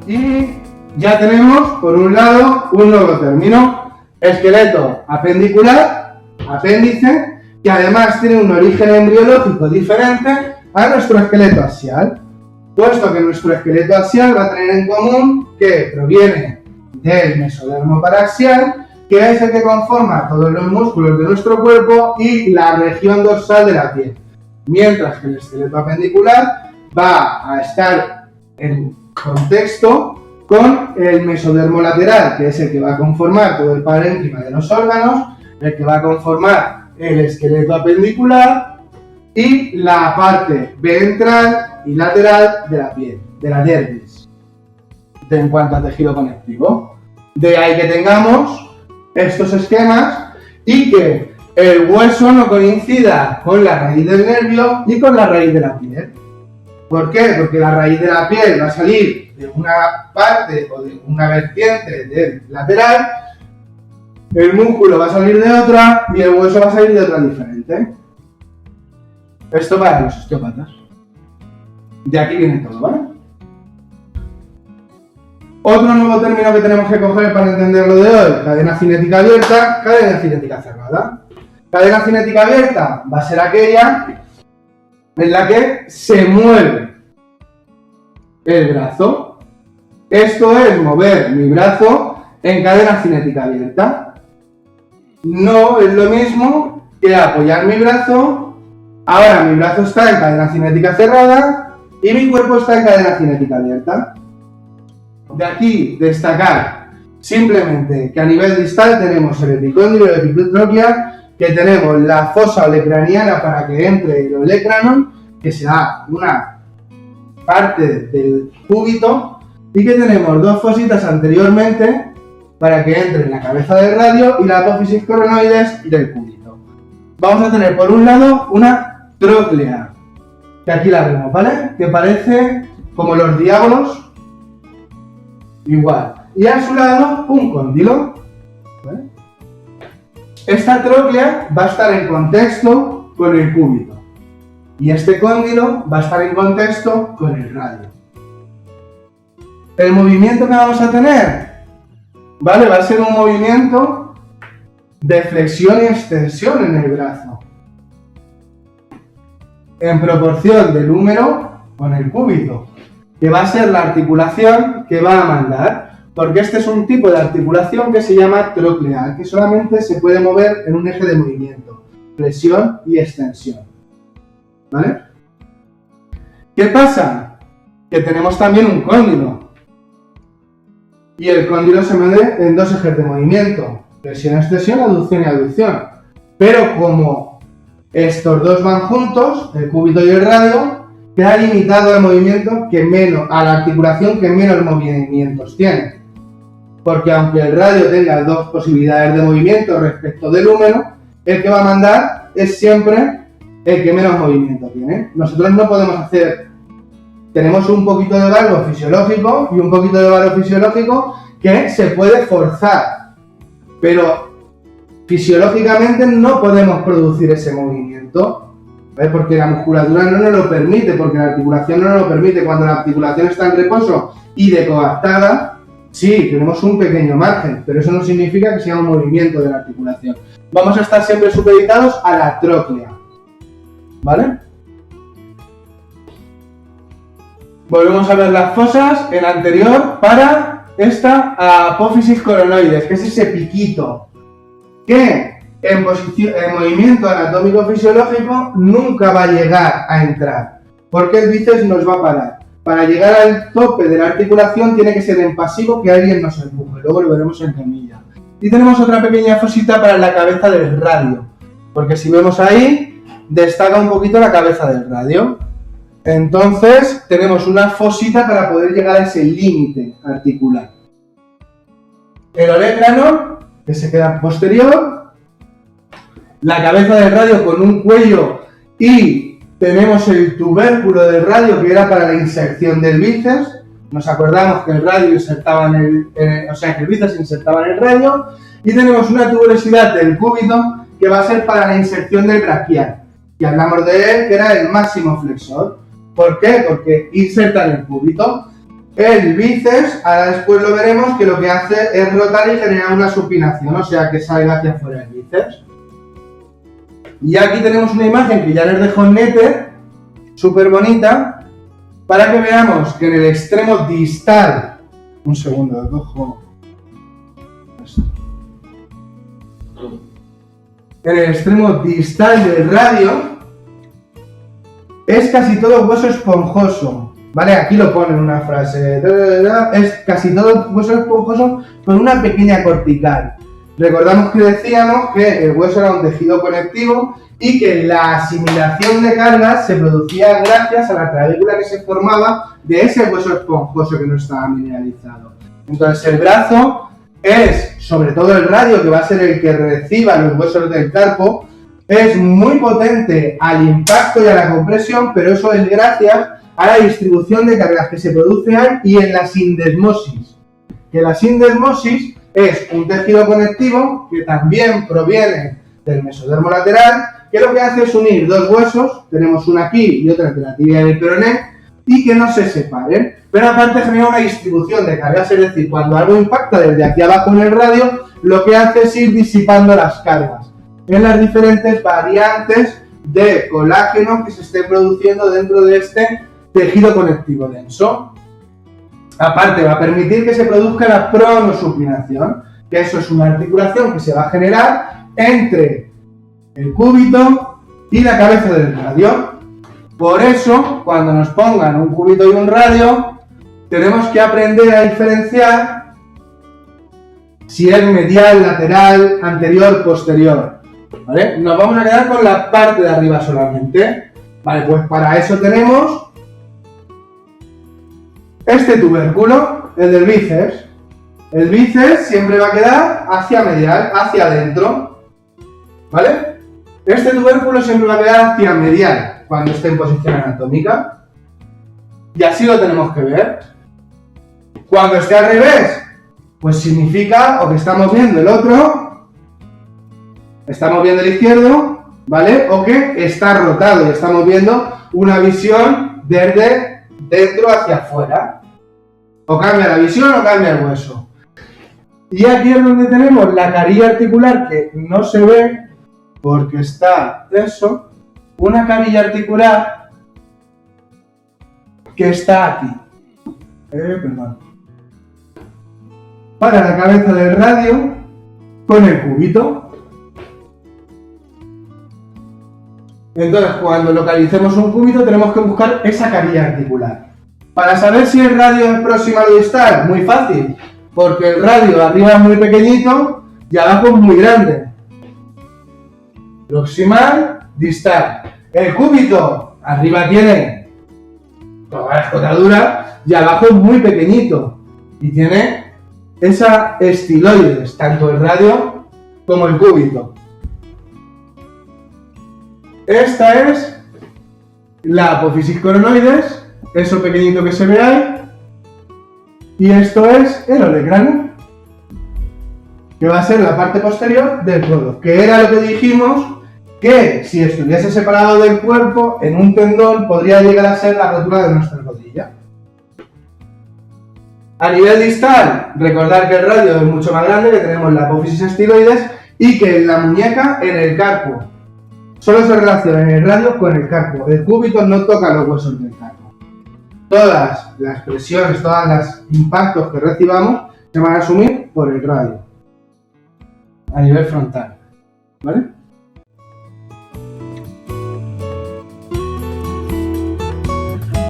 Y ya tenemos, por un lado, un nuevo término, esqueleto apendicular, apéndice, que además tiene un origen embriológico diferente a nuestro esqueleto axial, puesto que nuestro esqueleto axial va a tener en común que proviene del mesodermo paraxial, que es el que conforma todos los músculos de nuestro cuerpo y la región dorsal de la piel, mientras que el esqueleto apendicular va a estar en contexto con el mesodermo lateral, que es el que va a conformar todo el parénquima de los órganos, el que va a conformar el esqueleto apendicular y la parte ventral y lateral de la piel, de la dermis, en cuanto a tejido conectivo. De ahí que tengamos estos esquemas y que el hueso no coincida con la raíz del nervio y con la raíz de la piel. ¿Por qué? Porque la raíz de la piel va a salir de una parte o de una vertiente del lateral, el músculo va a salir de otra y el hueso va a salir de otra diferente. Esto para los osteópatas. De aquí viene todo, ¿vale? Otro nuevo término que tenemos que coger para entender lo de hoy: cadena cinética abierta, cadena cinética cerrada. Cadena cinética abierta va a ser aquella en la que se mueve el brazo. Esto es mover mi brazo en cadena cinética abierta. No es lo mismo que apoyar mi brazo. Ahora mi brazo está en cadena cinética cerrada y mi cuerpo está en cadena cinética abierta. De aquí destacar simplemente que a nivel distal tenemos el epicóndilo y el epitróclea, que tenemos la fosa olecraniana para que entre el olecranon, que será una parte del cúbito, y que tenemos dos fositas anteriormente para que entre en la cabeza del radio y la apófisis coronoides del cúbito. Vamos a tener por un lado una tróclea, que aquí la vemos, ¿vale? Que parece como los diablos, igual. Y a su lado un cóndilo, ¿vale? Esta tróclea va a estar en contexto con el cúbito y este cóndilo va a estar en contexto con el radio. El movimiento que vamos a tener, ¿vale? Va a ser un movimiento de flexión y extensión en el brazo, en proporción del húmero con el cúbito, que va a ser la articulación que va a mandar, porque este es un tipo de articulación que se llama tróclea, que solamente se puede mover en un eje de movimiento, flexión y extensión, ¿vale? ¿Qué pasa? Que tenemos también un cóndilo, y el cóndilo se mueve en dos ejes de movimiento, flexión, extensión, aducción y abducción, pero como estos dos van juntos, el cúbito y el radio, queda limitado al movimiento a la articulación que menos movimientos tiene. Porque aunque el radio tenga dos posibilidades de movimiento respecto del húmero, el que va a mandar es siempre el que menos movimiento tiene. Nosotros no podemos tenemos un poquito de valor fisiológico y un poquito de valor fisiológico que se puede forzar, pero fisiológicamente no podemos producir ese movimiento, ¿vale? Porque la musculatura no nos lo permite, porque la articulación no nos lo permite. Cuando la articulación está en reposo y decoaptada, sí, tenemos un pequeño margen, pero eso no significa que sea un movimiento de la articulación. Vamos a estar siempre supeditados a la tróclea, ¿vale? Volvemos a ver las fosas, el anterior para esta apófisis coronoides, que es ese piquito que en movimiento anatómico fisiológico nunca va a llegar a entrar, porque el bíceps nos va a parar. Para llegar al tope de la articulación tiene que ser en pasivo, que alguien nos empuje, luego lo veremos en camilla. Y tenemos otra pequeña fosita para la cabeza del radio, porque si vemos ahí, destaca un poquito la cabeza del radio. Entonces tenemos una fosita para poder llegar a ese límite articular. El olecranon, que se queda posterior, la cabeza del radio con un cuello, y tenemos el tubérculo del radio, que era para la inserción del bíceps. Nos acordamos que el radio insertaba que el bíceps insertaba en el radio, y tenemos una tuberosidad del cúbito que va a ser para la inserción del braquial, y hablamos de él, que era el máximo flexor. ¿Por qué? Porque inserta en el cúbito. El bíceps, ahora después lo veremos, que lo que hace es rotar y generar una supinación, o sea que salga hacia afuera el bíceps. Y aquí tenemos una imagen que ya les dejo en Nether, súper bonita, para que veamos que en el extremo distal, un segundo, cojo esto. En el extremo distal del radio es casi todo hueso esponjoso, ¿vale? Aquí lo pone en una frase, es casi todo hueso esponjoso con una pequeña cortical. Recordamos que decíamos que el hueso era un tejido conectivo y que la asimilación de cargas se producía gracias a la clavícula que se formaba de ese hueso esponjoso que no estaba mineralizado. Entonces el brazo es, sobre todo el radio, que va a ser el que reciba los huesos del carpo, es muy potente al impacto y a la compresión, pero eso es gracias a la distribución de cargas que se produce ahí y en la sindesmosis. Que la sindesmosis es un tejido conectivo que también proviene del mesodermo lateral, que lo que hace es unir dos huesos, tenemos una aquí y otra entre la tibia y el peroné, y que no se separen, pero aparte genera una distribución de cargas, es decir, cuando algo impacta desde aquí abajo en el radio, lo que hace es ir disipando las cargas en las diferentes variantes de colágeno que se estén produciendo dentro de este tejido conectivo denso. Aparte, va a permitir que se produzca la pronosupinación, que eso es una articulación que se va a generar entre el cúbito y la cabeza del radio. Por eso, cuando nos pongan un cúbito y un radio, tenemos que aprender a diferenciar si es medial, lateral, anterior, posterior. ¿Vale? Nos vamos a quedar con la parte de arriba solamente. Vale, pues para eso tenemos este tubérculo, el del bíceps. El bíceps siempre va a quedar hacia medial, hacia adentro. ¿Vale? Este tubérculo siempre va a quedar hacia medial cuando esté en posición anatómica. Y así lo tenemos que ver. Cuando esté al revés, pues significa o que estamos viendo el otro, estamos viendo el izquierdo, ¿vale? O que está rotado y estamos viendo una visión desde dentro hacia afuera. O cambia la visión o cambia el hueso. Y aquí es donde tenemos la carilla articular que no se ve porque está eso, una carilla articular que está aquí. Perdón. Para la cabeza del radio con el cúbito. Entonces, cuando localicemos un cúbito, tenemos que buscar esa carilla articular. Para saber si el radio es proximal o distal, muy fácil, porque el radio arriba es muy pequeñito y abajo es muy grande. Proximal, distal. El cúbito arriba tiene toda la escotadura y abajo es muy pequeñito y tiene esa estiloides, tanto el radio como el cúbito. Esta es la apófisis coronoides, eso pequeñito que se ve ahí, y esto es el olecrano, que va a ser la parte posterior del codo, que era lo que dijimos que si estuviese separado del cuerpo en un tendón podría llegar a ser la rotura de nuestra rodilla. A nivel distal, recordar que el radio es mucho más grande, que tenemos la apófisis estiloides y que en la muñeca, en el carpo, solo se relaciona en el radio con el carpo. El cúbito no toca los huesos del carpo. Todas las presiones, todos los impactos que recibamos se van a asumir por el radio a nivel frontal, ¿vale?